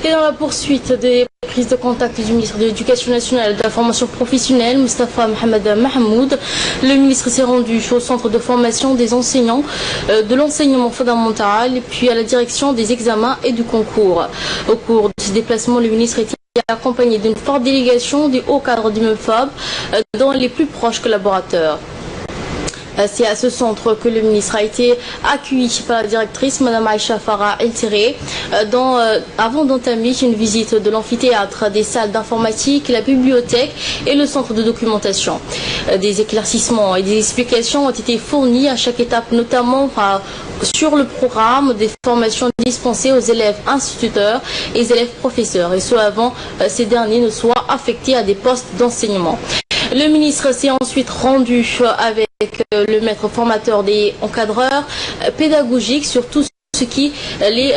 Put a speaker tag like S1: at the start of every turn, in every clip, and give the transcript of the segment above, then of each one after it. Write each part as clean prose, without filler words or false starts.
S1: Et dans la poursuite des prises de contact du ministre de l'Éducation nationale et de la formation professionnelle, Moustapha Mohamed Mahmoud, le ministre s'est rendu au centre de formation des enseignants de l'enseignement fondamental et puis à la direction des examens et du concours. Au cours de ce déplacement, le ministre était accompagné d'une forte délégation des hauts cadres du MENFOP, dont les plus proches collaborateurs. C'est à ce centre que le ministre a été accueilli par la directrice, Mme Aïcha Farah El-Tiré, avant d'entamer une visite de l'amphithéâtre, des salles d'informatique, la bibliothèque et le centre de documentation. Des éclaircissements et des explications ont été fournis à chaque étape, notamment sur le programme des formations dispensées aux élèves instituteurs et aux élèves professeurs, et ce avant ces derniers ne soient affectés à des postes d'enseignement. Le ministre s'est ensuite rendu avec le maître formateur des encadreurs pédagogiques sur tout ce qui les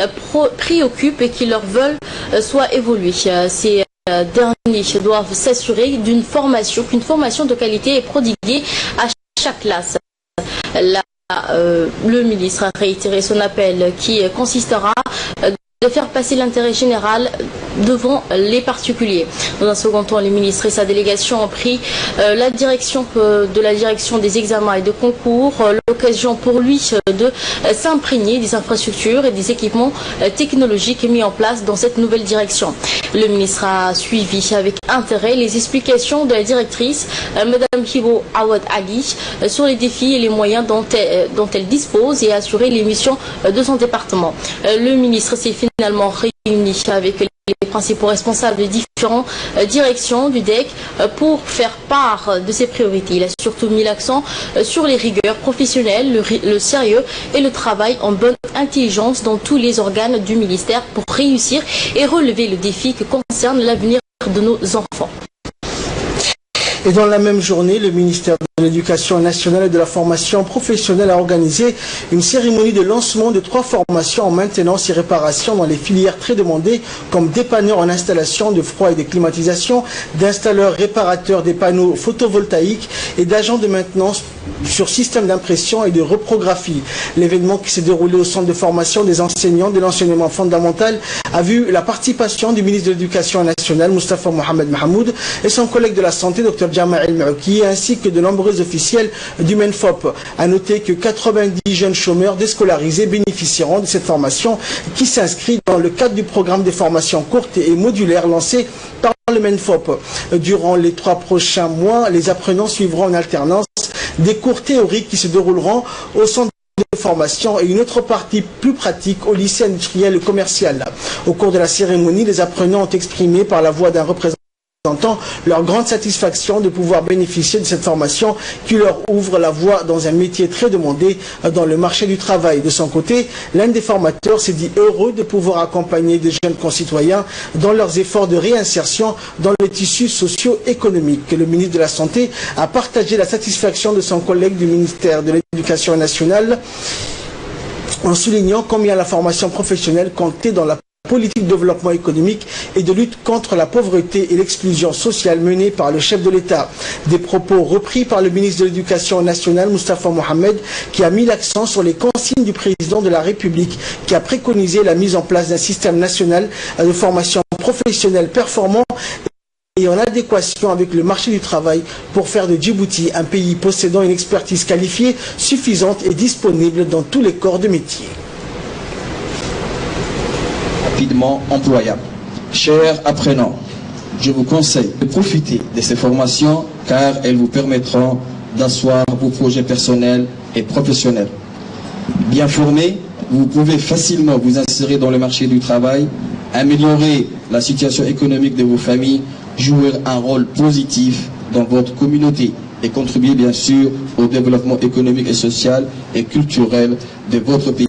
S1: préoccupe et qui leur veulent soit évoluer. Ces derniers doivent s'assurer qu'une formation de qualité est prodiguée à chaque classe. Le ministre a réitéré son appel qui consistera de faire passer l'intérêt général devant les particuliers. Dans un second temps, le ministre et sa délégation ont pris la direction des examens et de concours, l'occasion pour lui de s'imprégner des infrastructures et des équipements technologiques mis en place dans cette nouvelle direction. Le ministre a suivi avec intérêt les explications de la directrice, Mme Hibo Awad Ali, sur les défis et les moyens dont elle dispose et a assuré les missions de son département. Le ministre s'est finalement réuni avec les principaux responsables des différentes directions du DEC pour faire part de ses priorités. Il a surtout mis l'accent sur les rigueurs professionnelles, le sérieux et le travail en bonne intelligence dans tous les organes du ministère pour réussir et relever le défi qui concerne l'avenir de nos enfants.
S2: Et dans la même journée, le ministère de l'Éducation nationale et de la formation professionnelle a organisé une cérémonie de lancement de 3 formations en maintenance et réparation dans les filières très demandées, comme dépanneur en installation de froid et de climatisation, d'installeurs réparateurs des panneaux photovoltaïques et d'agents de maintenance sur système d'impression et de reprographie. L'événement qui s'est déroulé au centre de formation des enseignants de l'enseignement fondamental a vu la participation du ministre de l'Éducation nationale, Moustapha Mohamed Mahmoud, et son collègue de la santé, Dr Jama El-Maouki, ainsi que de nombreux officiels du MENFOP. A noter que 90 jeunes chômeurs déscolarisés bénéficieront de cette formation qui s'inscrit dans le cadre du programme de formation courte et modulaire lancé par le MENFOP. Durant les 3 prochains mois, les apprenants suivront en alternance des cours théoriques qui se dérouleront au centre de formation et une autre partie plus pratique au lycée industriel et commercial. Au cours de la cérémonie, les apprenants ont exprimé par la voix d'un représentant leur grande satisfaction de pouvoir bénéficier de cette formation qui leur ouvre la voie dans un métier très demandé dans le marché du travail. De son côté, l'un des formateurs s'est dit heureux de pouvoir accompagner des jeunes concitoyens dans leurs efforts de réinsertion dans le tissu socio-économique. Le ministre de la Santé a partagé la satisfaction de son collègue du ministère de l'Éducation nationale en soulignant combien la formation professionnelle comptait dans la politique de développement économique et de lutte contre la pauvreté et l'exclusion sociale menée par le chef de l'État. Des propos repris par le ministre de l'Éducation nationale, Moustapha Mohamed, qui a mis l'accent sur les consignes du président de la République, qui a préconisé la mise en place d'un système national de formation professionnelle performant et en adéquation avec le marché du travail pour faire de Djibouti un pays possédant une expertise qualifiée, suffisante et disponible dans tous les corps de métier.
S3: Rapidement employable. Chers apprenants, je vous conseille de profiter de ces formations car elles vous permettront d'asseoir vos projets personnels et professionnels. Bien formés, vous pouvez facilement vous insérer dans le marché du travail, améliorer la situation économique de vos familles, jouer un rôle positif dans votre communauté et contribuer bien sûr au développement économique et social et culturel de votre pays.